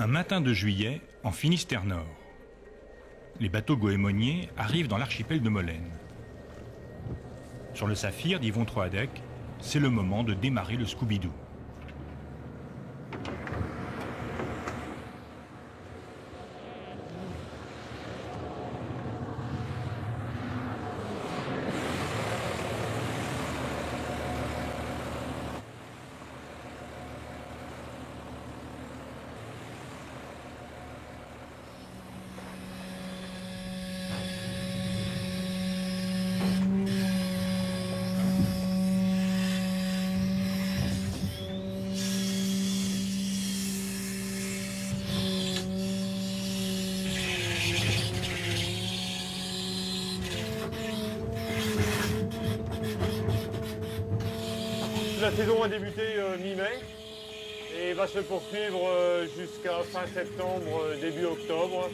Un matin de juillet, en Finistère Nord. Les bateaux goémoniers arrivent dans l'archipel de Molène. Sur le Saphir d'Yvon Troadec, c'est le moment de démarrer le Scooby-Doo. La saison a débuté mi-mai et va se poursuivre jusqu'à fin septembre, début octobre.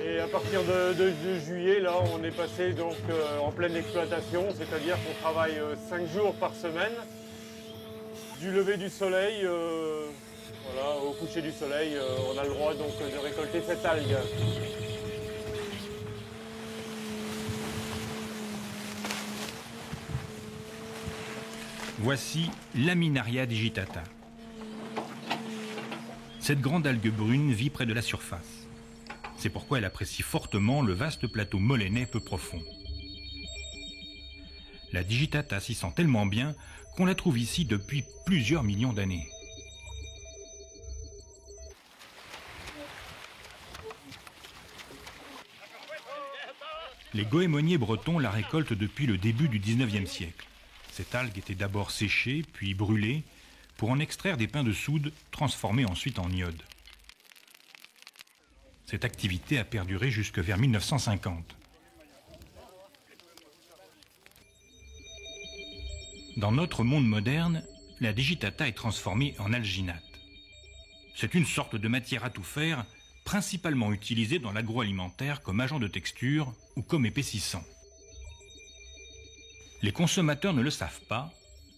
Et à partir de juillet, là, on est passé donc en pleine exploitation, c'est-à-dire qu'on travaille 5 jours par semaine. Du lever du soleil, voilà, au coucher du soleil, on a le droit donc de récolter cette algue. Voici Laminaria digitata. Cette grande algue brune vit près de la surface. C'est pourquoi elle apprécie fortement le vaste plateau molénais peu profond. La digitata s'y sent tellement bien qu'on la trouve ici depuis plusieurs millions d'années. Les goémoniers bretons la récoltent depuis le début du XIXe siècle. Cette algue était d'abord séchée, puis brûlée, pour en extraire des pains de soude, transformés ensuite en iode. Cette activité a perduré jusque vers 1950. Dans notre monde moderne, la digitata est transformée en alginate. C'est une sorte de matière à tout faire, principalement utilisée dans l'agroalimentaire comme agent de texture ou comme épaississant. Les consommateurs ne le savent pas,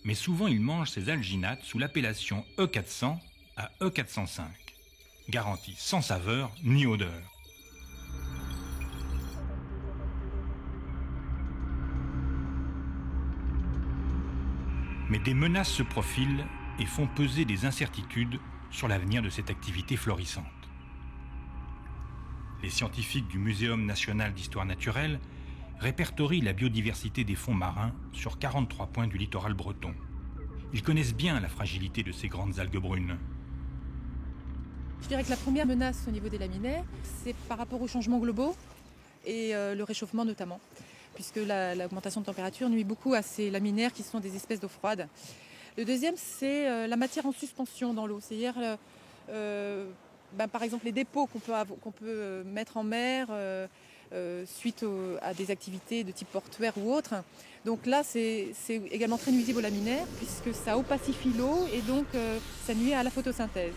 mais souvent ils mangent ces alginates sous l'appellation E400 à E405, garantie sans saveur ni odeur. Mais des menaces se profilent et font peser des incertitudes sur l'avenir de cette activité florissante. Les scientifiques du Muséum national d'histoire naturelle répertorient la biodiversité des fonds marins sur 43 points du littoral breton. Ils connaissent bien la fragilité de ces grandes algues brunes. Je dirais que la première menace au niveau des laminaires, c'est par rapport aux changements globaux et le réchauffement notamment, puisque l'augmentation de température nuit beaucoup à ces laminaires qui sont des espèces d'eau froide. Le deuxième, c'est la matière en suspension dans l'eau, c'est-à-dire par exemple les dépôts qu'on peut mettre en mer suite à des activités de type portuaire ou autre. Donc là, c'est également très nuisible aux laminaires puisque ça opacifie l'eau et donc ça nuit à la photosynthèse.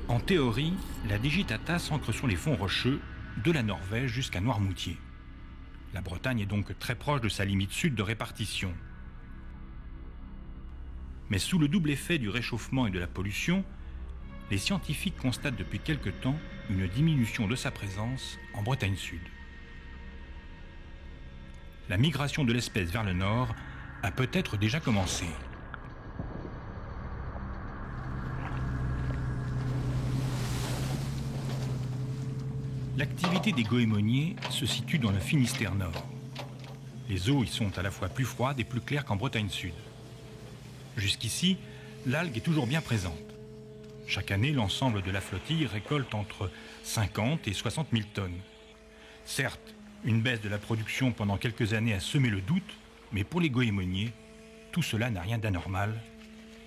En théorie, la digitata s'ancre sur les fonds rocheux de la Norvège jusqu'à Noirmoutier. La Bretagne est donc très proche de sa limite sud de répartition. Mais sous le double effet du réchauffement et de la pollution, les scientifiques constatent depuis quelque temps une diminution de sa présence en Bretagne Sud. La migration de l'espèce vers le nord a peut-être déjà commencé. L'activité des goémoniers se situe dans le Finistère Nord. Les eaux y sont à la fois plus froides et plus claires qu'en Bretagne Sud. Jusqu'ici, l'algue est toujours bien présente. Chaque année, l'ensemble de la flottille récolte entre 50 et 60 000 tonnes. Certes, une baisse de la production pendant quelques années a semé le doute, mais pour les goémoniers, tout cela n'a rien d'anormal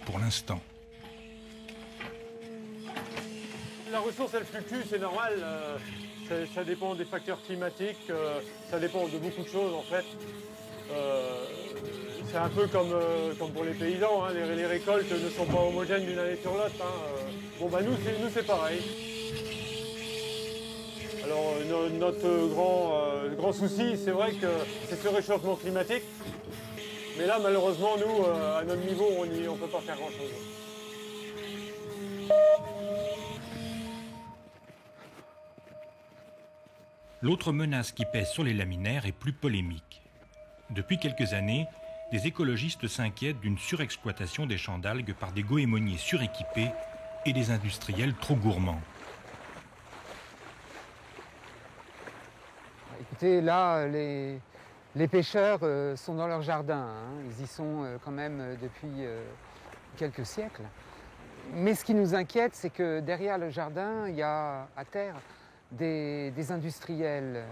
pour l'instant. La ressource, elle fluctue, c'est normal. Ça dépend des facteurs climatiques, ça dépend de beaucoup de choses en fait. C'est un peu comme pour les paysans, hein. Les récoltes ne sont pas homogènes d'une année sur l'autre. Hein. Bon bah nous c'est pareil. Alors notre grand souci, c'est vrai que c'est ce réchauffement climatique. Mais là, malheureusement, nous, à notre niveau, on ne peut pas faire grand-chose. L'autre menace qui pèse sur les laminaires est plus polémique. Depuis quelques années, des écologistes s'inquiètent d'une surexploitation des champs d'algues par des goémoniers suréquipés et des industriels trop gourmands. Écoutez, là, les pêcheurs sont dans leur jardin, hein. Ils y sont quand même depuis quelques siècles. Mais ce qui nous inquiète, c'est que derrière le jardin, il y a à terre des industriels.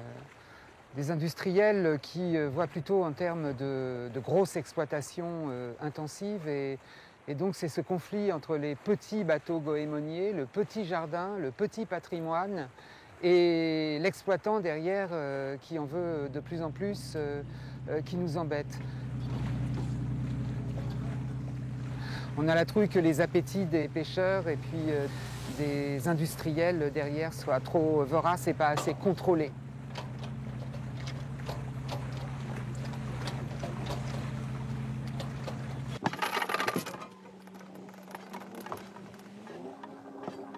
Des industriels qui voient plutôt en termes de grosses exploitations intensives. Et donc c'est ce conflit entre les petits bateaux goémoniers, le petit jardin, le petit patrimoine, et l'exploitant derrière qui en veut de plus en plus, qui nous embête. On a la trouille que les appétits des pêcheurs et puis des industriels derrière soient trop voraces et pas assez contrôlés.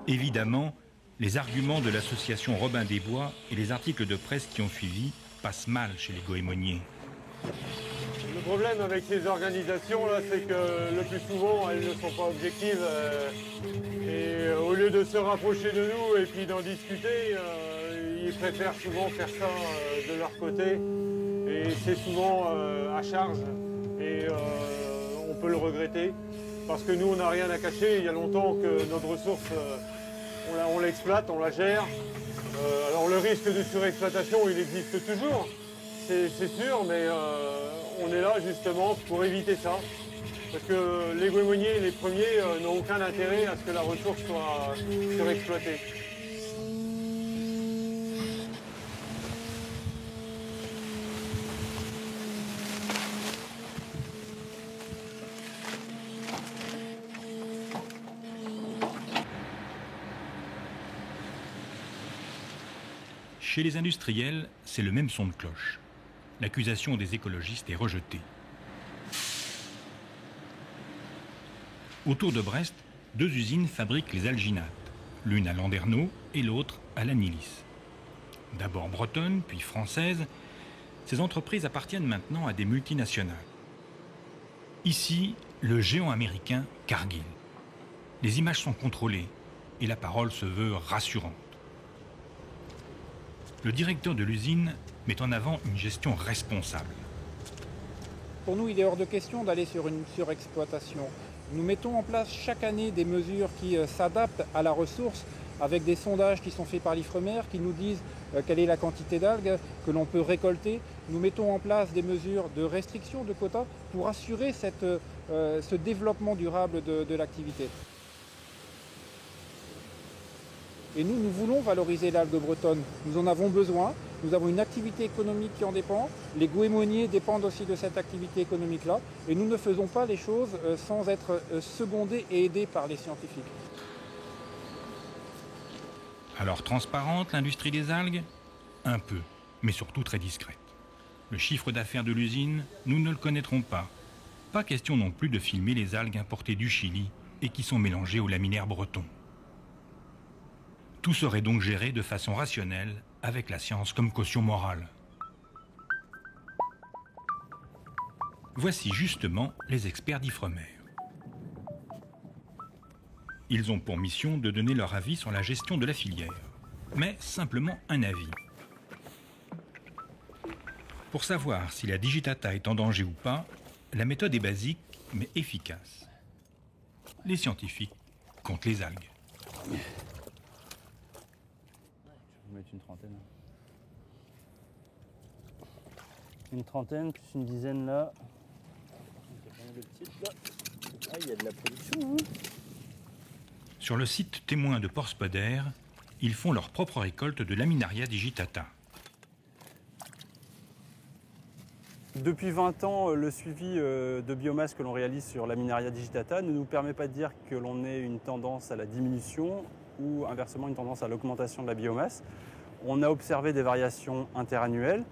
Évidemment, les arguments de l'association Robin des Bois et les articles de presse qui ont suivi passent mal chez les goémoniers. Le problème avec ces organisations-là, c'est que le plus souvent, elles ne sont pas objectives. Et au lieu de se rapprocher de nous et puis d'en discuter, ils préfèrent souvent faire ça de leur côté. Et c'est souvent à charge. Et on peut le regretter. Parce que nous, on n'a rien à cacher. Il y a longtemps que notre ressource, on l'exploite, on la gère. Alors le risque de surexploitation, il existe toujours. C'est sûr, mais on est là justement pour éviter ça. Parce que les goémoniers, les premiers, n'ont aucun intérêt à ce que la ressource soit surexploitée. Chez les industriels, c'est le même son de cloche. L'accusation des écologistes est rejetée. Autour de Brest, 2 usines fabriquent les alginates, l'une à Landerneau et l'autre à Lannilis. D'abord bretonnes, puis françaises, ces entreprises appartiennent maintenant à des multinationales. Ici, le géant américain Cargill. Les images sont contrôlées et la parole se veut rassurante. Le directeur de l'usine met en avant une gestion responsable. Pour nous, il est hors de question d'aller sur une surexploitation. Nous mettons en place chaque année des mesures qui s'adaptent à la ressource, avec des sondages qui sont faits par l'Ifremer qui nous disent quelle est la quantité d'algues que l'on peut récolter. Nous mettons en place des mesures de restriction de quotas pour assurer ce développement durable de l'activité. Et nous voulons valoriser l'algue bretonne. Nous en avons besoin. Nous avons une activité économique qui en dépend. Les goémoniers dépendent aussi de cette activité économique-là. Et nous ne faisons pas les choses sans être secondés et aidés par les scientifiques. Alors transparente l'industrie des algues? Un peu, mais surtout très discrète. Le chiffre d'affaires de l'usine, nous ne le connaîtrons pas. Pas question non plus de filmer les algues importées du Chili et qui sont mélangées au laminaire breton. Tout serait donc géré de façon rationnelle, avec la science comme caution morale. Voici justement les experts d'Ifremer. Ils ont pour mission de donner leur avis sur la gestion de la filière, mais simplement un avis. Pour savoir si la digitata est en danger ou pas, la méthode est basique mais efficace. Les scientifiques comptent les algues. Mettre une trentaine. Une trentaine plus une dizaine là. Il y a pas mal de petites là. Ah, il y a de la production. Hein. Sur le site témoin de Porspoder, ils font leur propre récolte de Laminaria digitata. Depuis 20 ans, le suivi de biomasse que l'on réalise sur Laminaria digitata ne nous permet pas de dire que l'on ait une tendance à la diminution ou inversement une tendance à l'augmentation de la biomasse. On a observé des variations interannuelles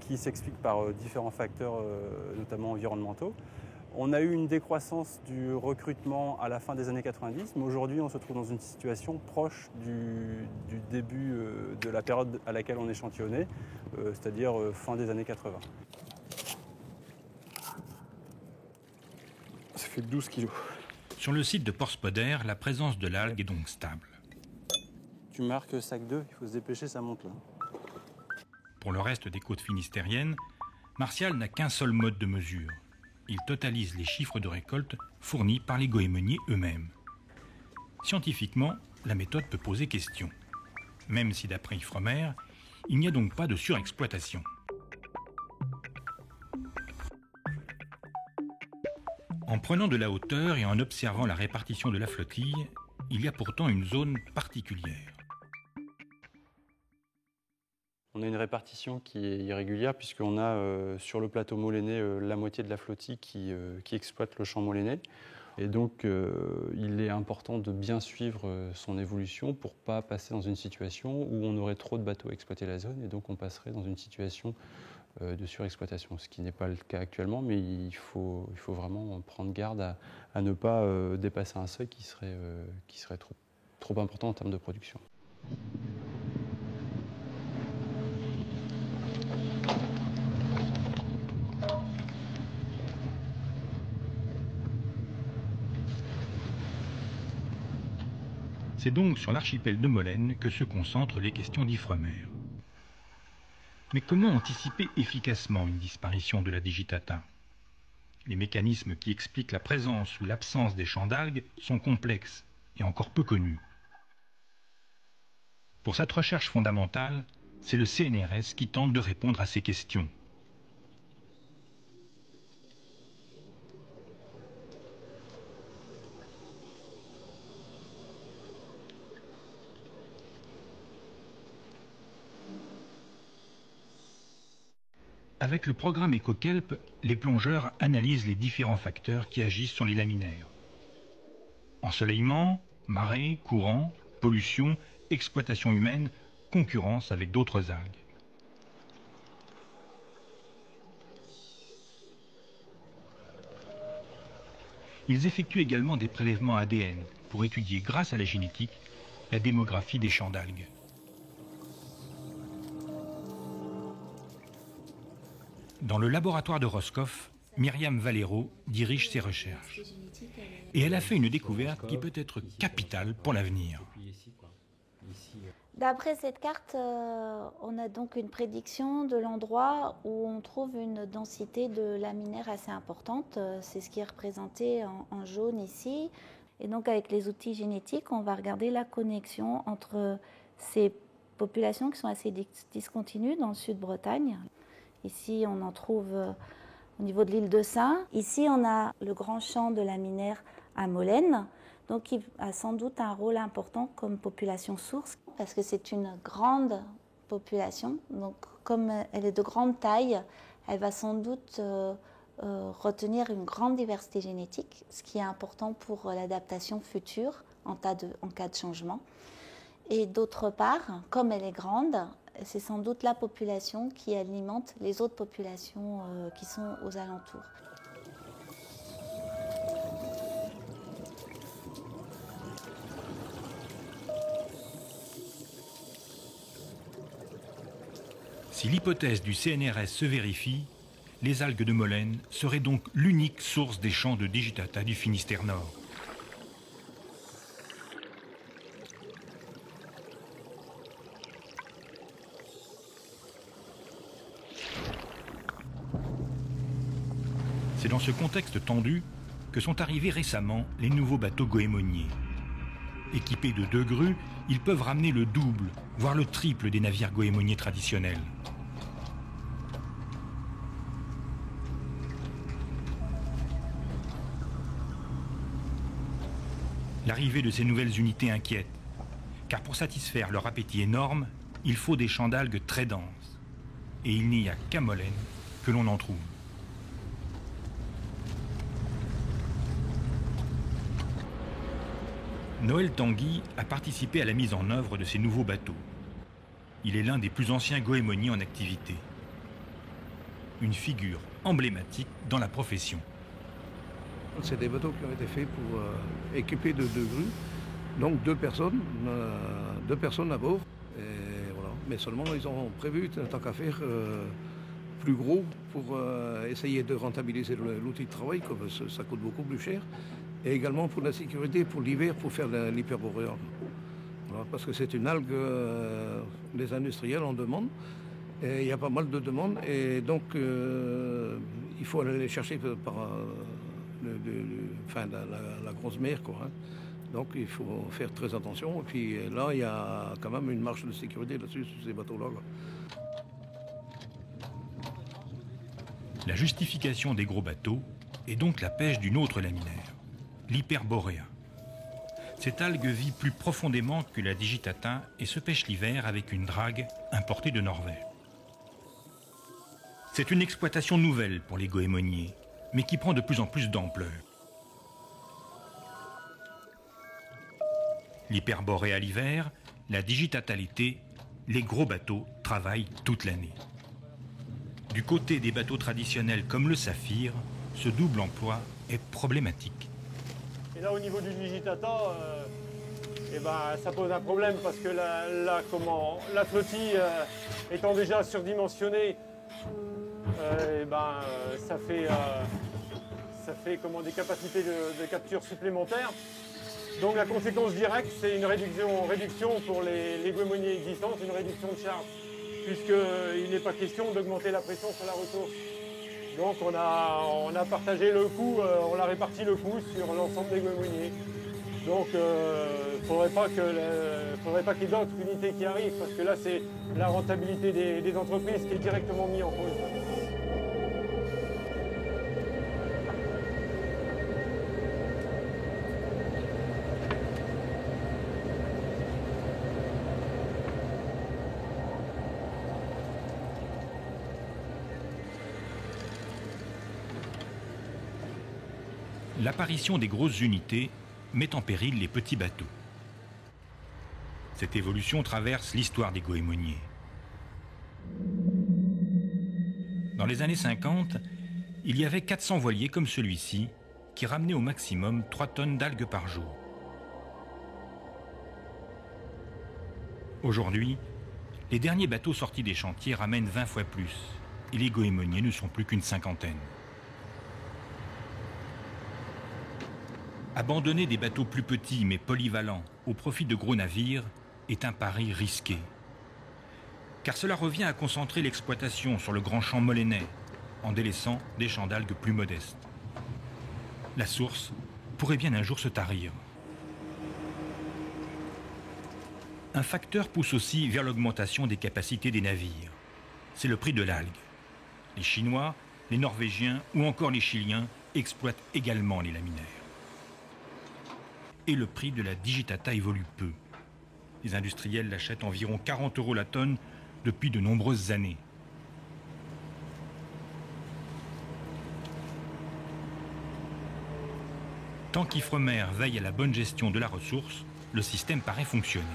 qui s'explique par différents facteurs, notamment environnementaux. On a eu une décroissance du recrutement à la fin des années 90, mais aujourd'hui on se trouve dans une situation proche du début de la période à laquelle on échantillonnait, c'est-à-dire fin des années 80. Ça fait 12 kilos. Sur le site de Porspoder, la présence de l'algue est donc stable. Tu marques sac 2, il faut se dépêcher, ça monte là. Pour le reste des côtes finistériennes, Martial n'a qu'un seul mode de mesure. Il totalise les chiffres de récolte fournis par les goémoniers eux-mêmes. Scientifiquement, la méthode peut poser question. Même si d'après Ifremer, il n'y a donc pas de surexploitation. En prenant de la hauteur et en observant la répartition de la flottille, il y a pourtant une zone particulière. On a une répartition qui est irrégulière puisqu'on a sur le plateau molénais la moitié de la flottille qui exploite le champ molénais. Et donc il est important de bien suivre son évolution pour ne pas passer dans une situation où on aurait trop de bateaux à exploiter la zone et donc on passerait dans une situation de surexploitation, ce qui n'est pas le cas actuellement, mais il faut vraiment prendre garde à ne pas dépasser un seuil qui serait trop important en termes de production. C'est donc sur l'archipel de Molène que se concentrent les questions d'Ifremer. Mais comment anticiper efficacement une disparition de la digitata? Les mécanismes qui expliquent la présence ou l'absence des champs d'algues sont complexes et encore peu connus. Pour cette recherche fondamentale, c'est le CNRS qui tente de répondre à ces questions. Avec le programme EcoKelp, les plongeurs analysent les différents facteurs qui agissent sur les laminaires. Ensoleillement, marée, courant, pollution, exploitation humaine, concurrence avec d'autres algues. Ils effectuent également des prélèvements ADN pour étudier, grâce à la génétique, la démographie des champs d'algues. Dans le laboratoire de Roscoff, Myriam Valero dirige ses recherches. Et elle a fait une découverte qui peut être capitale pour l'avenir. D'après cette carte, on a donc une prédiction de l'endroit où on trouve une densité de laminaire assez importante. C'est ce qui est représenté en jaune ici. Et donc avec les outils génétiques, on va regarder la connexion entre ces populations qui sont assez discontinues dans le sud-Bretagne. Ici, on en trouve au niveau de l'île de Sein. Ici, on a le grand champ de laminaire à Molène, donc il a sans doute un rôle important comme population source, parce que c'est une grande population. Donc, comme elle est de grande taille, elle va sans doute retenir une grande diversité génétique, ce qui est important pour l'adaptation future en cas de changement. Et d'autre part, comme elle est grande, c'est sans doute la population qui alimente les autres populations qui sont aux alentours. Si l'hypothèse du CNRS se vérifie, les algues de Molène seraient donc l'unique source des champs de digitata du Finistère Nord. C'est dans ce contexte tendu que sont arrivés récemment les nouveaux bateaux goémoniers. Équipés de 2 grues, ils peuvent ramener le double, voire le triple des navires goémoniers traditionnels. L'arrivée de ces nouvelles unités inquiète, car pour satisfaire leur appétit énorme, il faut des champs d'algues très denses. Et il n'y a qu'à Molène que l'on en trouve. Noël Tanguy a participé à la mise en œuvre de ces nouveaux bateaux. Il est l'un des plus anciens goémoniers en activité. une figure emblématique dans la profession. C'est des bateaux qui ont été faits pour équiper de 2 grues, donc 2 personnes à bord. Et voilà. Mais seulement ils ont prévu, tant qu'à faire, plus gros pour essayer de rentabiliser l'outil de travail, comme ça coûte beaucoup plus cher. Et également pour la sécurité, pour l'hiver, pour faire l'hyperboréal. Voilà, parce que c'est une algue, les industriels en demandent. Et il y a pas mal de demandes. Et donc, il faut aller les chercher par la grosse mer, quoi, hein. Donc il faut faire très attention. Et puis là, il y a quand même une marge de sécurité là-dessus, sur ces bateaux-là, quoi. La justification des gros bateaux est donc la pêche d'une autre laminaire, l'hyperboréa. Cette algue vit plus profondément que la digitata et se pêche l'hiver avec une drague importée de Norvège. C'est une exploitation nouvelle pour les goémoniers, mais qui prend de plus en plus d'ampleur. L'hyperboréa l'hiver, la digitata l'été, les gros bateaux travaillent toute l'année. Du côté des bateaux traditionnels comme le Saphir, ce double emploi est problématique. Et là, au niveau du digitata, ça pose un problème parce que la flottille étant déjà surdimensionnée, ça fait des capacités de capture supplémentaires. Donc la conséquence directe, c'est une réduction pour les goémoniers existants, c'est une réduction de charge, puisqu'il n'est pas question d'augmenter la pression sur la ressource. Donc on a partagé le coût, on a réparti le coût sur l'ensemble des goémoniers. Donc il ne faudrait pas qu'il y ait d'autres unités qui arrivent, parce que là c'est la rentabilité des entreprises qui est directement mise en cause. L'apparition des grosses unités met en péril les petits bateaux. Cette évolution traverse l'histoire des goémoniers. Dans les années 50, il y avait 400 voiliers comme celui-ci qui ramenaient au maximum 3 tonnes d'algues par jour. Aujourd'hui, les derniers bateaux sortis des chantiers ramènent 20 fois plus et les goémoniers ne sont plus qu'une cinquantaine. Abandonner des bateaux plus petits mais polyvalents au profit de gros navires est un pari risqué. Car cela revient à concentrer l'exploitation sur le grand champ molénais en délaissant des champs d'algues plus modestes. La source pourrait bien un jour se tarir. Un facteur pousse aussi vers l'augmentation des capacités des navires. C'est le prix de l'algue. Les Chinois, les Norvégiens ou encore les Chiliens exploitent également les laminaires. Et le prix de la digitata évolue peu. Les industriels l'achètent environ 40 € la tonne depuis de nombreuses années. Tant qu'Ifremer veille à la bonne gestion de la ressource, le système paraît fonctionner.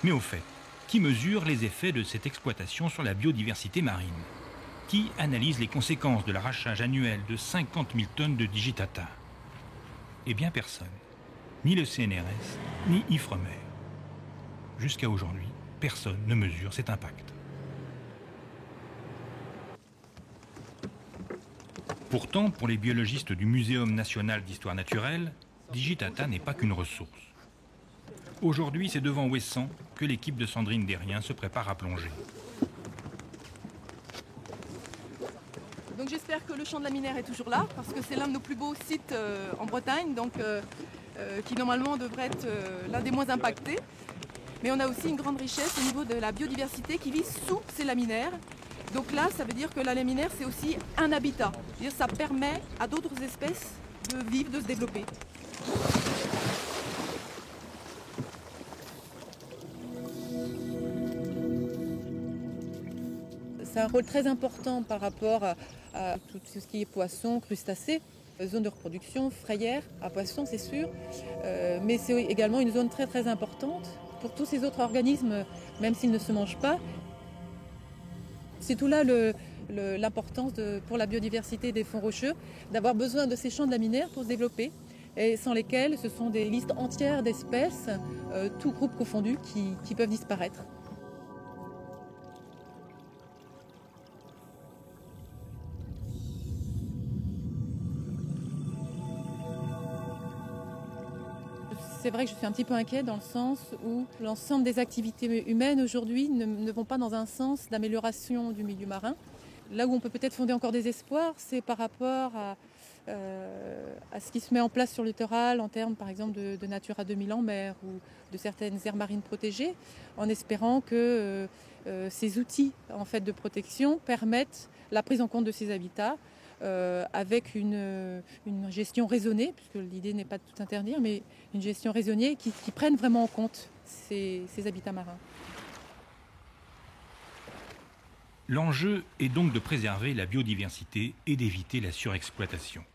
Mais au fait, qui mesure les effets de cette exploitation sur la biodiversité marine? Qui analyse les conséquences de l'arrachage annuel de 50 000 tonnes de digitata? Eh bien personne, ni le CNRS, ni Ifremer. Jusqu'à aujourd'hui, personne ne mesure cet impact. Pourtant, pour les biologistes du Muséum national d'histoire naturelle, digitata n'est pas qu'une ressource. Aujourd'hui, c'est devant Ouessant que l'équipe de Sandrine Derrien se prépare à plonger. Donc j'espère que le champ de laminaire est toujours là, parce que c'est l'un de nos plus beaux sites en Bretagne, donc, qui normalement devrait être l'un des moins impactés. Mais on a aussi une grande richesse au niveau de la biodiversité qui vit sous ces laminaires. Donc là, ça veut dire que la laminaire, c'est aussi un habitat. C'est-à-dire ça permet à d'autres espèces de vivre, de se développer. C'est un rôle très important par rapport à tout ce qui est poissons, crustacés, zone de reproduction, frayère à poissons, c'est sûr. Mais c'est également une zone très très importante pour tous ces autres organismes, même s'ils ne se mangent pas. C'est tout là l'importance pour la biodiversité des fonds rocheux, d'avoir besoin de ces champs de laminaires pour se développer, et sans lesquels ce sont des listes entières d'espèces, tous groupes confondus, qui peuvent disparaître. C'est vrai que je suis un petit peu inquiète dans le sens où l'ensemble des activités humaines aujourd'hui ne vont pas dans un sens d'amélioration du milieu marin. Là où on peut peut-être fonder encore des espoirs, c'est par rapport à ce qui se met en place sur le littoral en termes par exemple de Natura 2000 en mer ou de certaines aires marines protégées, en espérant que ces outils en fait, de protection permettent la prise en compte de ces habitats avec une gestion raisonnée, puisque l'idée n'est pas de tout interdire, mais une gestion raisonnée qui prenne vraiment en compte ces habitats marins. L'enjeu est donc de préserver la biodiversité et d'éviter la surexploitation.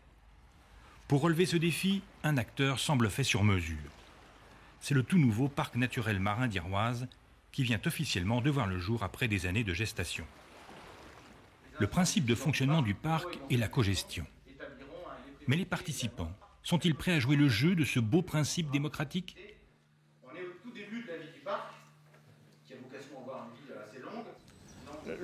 Pour relever ce défi, un acteur semble fait sur mesure. C'est le tout nouveau parc naturel marin d'Iroise qui vient officiellement de voir le jour après des années de gestation. Le principe de fonctionnement du parc est la cogestion. Mais les participants sont-ils prêts à jouer le jeu de ce beau principe démocratique ? On est au tout début de la vie du parc, qui a vocation à avoir une vie assez longue.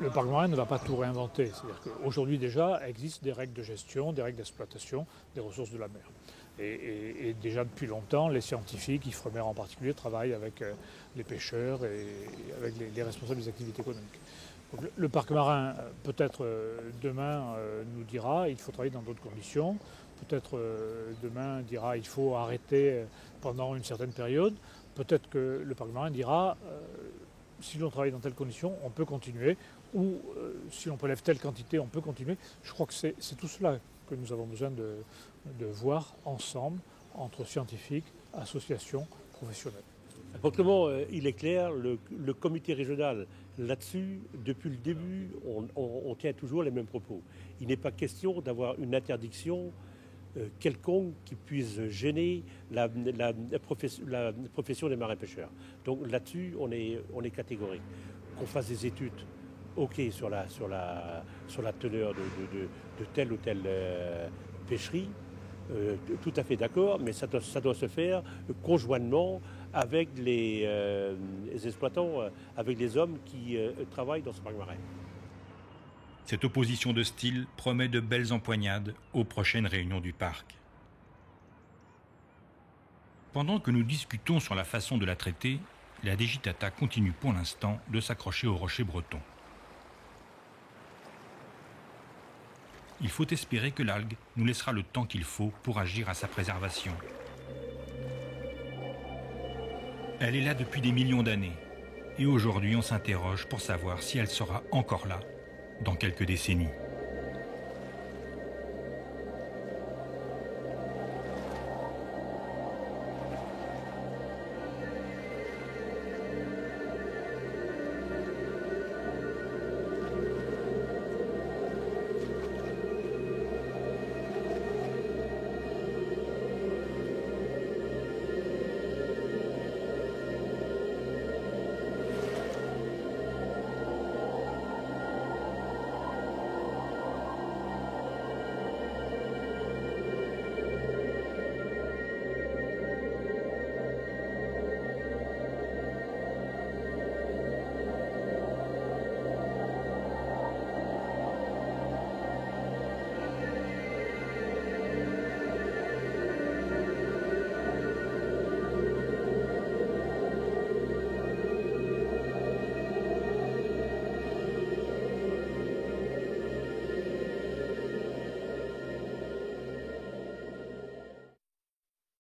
Le parc marin ne va pas tout réinventer. C'est-à-dire qu'aujourd'hui déjà existent des règles de gestion, des règles d'exploitation des ressources de la mer. Et déjà depuis longtemps, les scientifiques, Ifremer en particulier, travaillent avec les pêcheurs et avec les responsables des activités économiques. Donc, le parc marin, peut-être demain, nous dira qu'il faut travailler dans d'autres conditions. Peut-être demain dira qu'il faut arrêter pendant une certaine période. Peut-être que le parc marin dira si l'on travaille dans telles conditions, on peut continuer. Ou si l'on prélève telle quantité, on peut continuer. Je crois que c'est tout cela que nous avons besoin de voir ensemble, entre scientifiques, associations, professionnels. Simplement, il est clair, le comité régional, là-dessus, depuis le début, on tient toujours les mêmes propos. Il n'est pas question d'avoir une interdiction quelconque qui puisse gêner la profession des marins-pêcheurs. Donc là-dessus, on est catégorique. Qu'on fasse des études, ok, sur la teneur de telle ou telle pêcherie, tout à fait d'accord, mais ça doit se faire conjointement avec les exploitants, avec les hommes qui travaillent dans ce parc marin. Cette opposition de style promet de belles empoignades aux prochaines réunions du parc. Pendant que nous discutons sur la façon de la traiter, la Digitata continue pour l'instant de s'accrocher aux rochers bretons. Il faut espérer que l'algue nous laissera le temps qu'il faut pour agir à sa préservation. Elle est là depuis des millions d'années, et aujourd'hui on s'interroge pour savoir si elle sera encore là dans quelques décennies.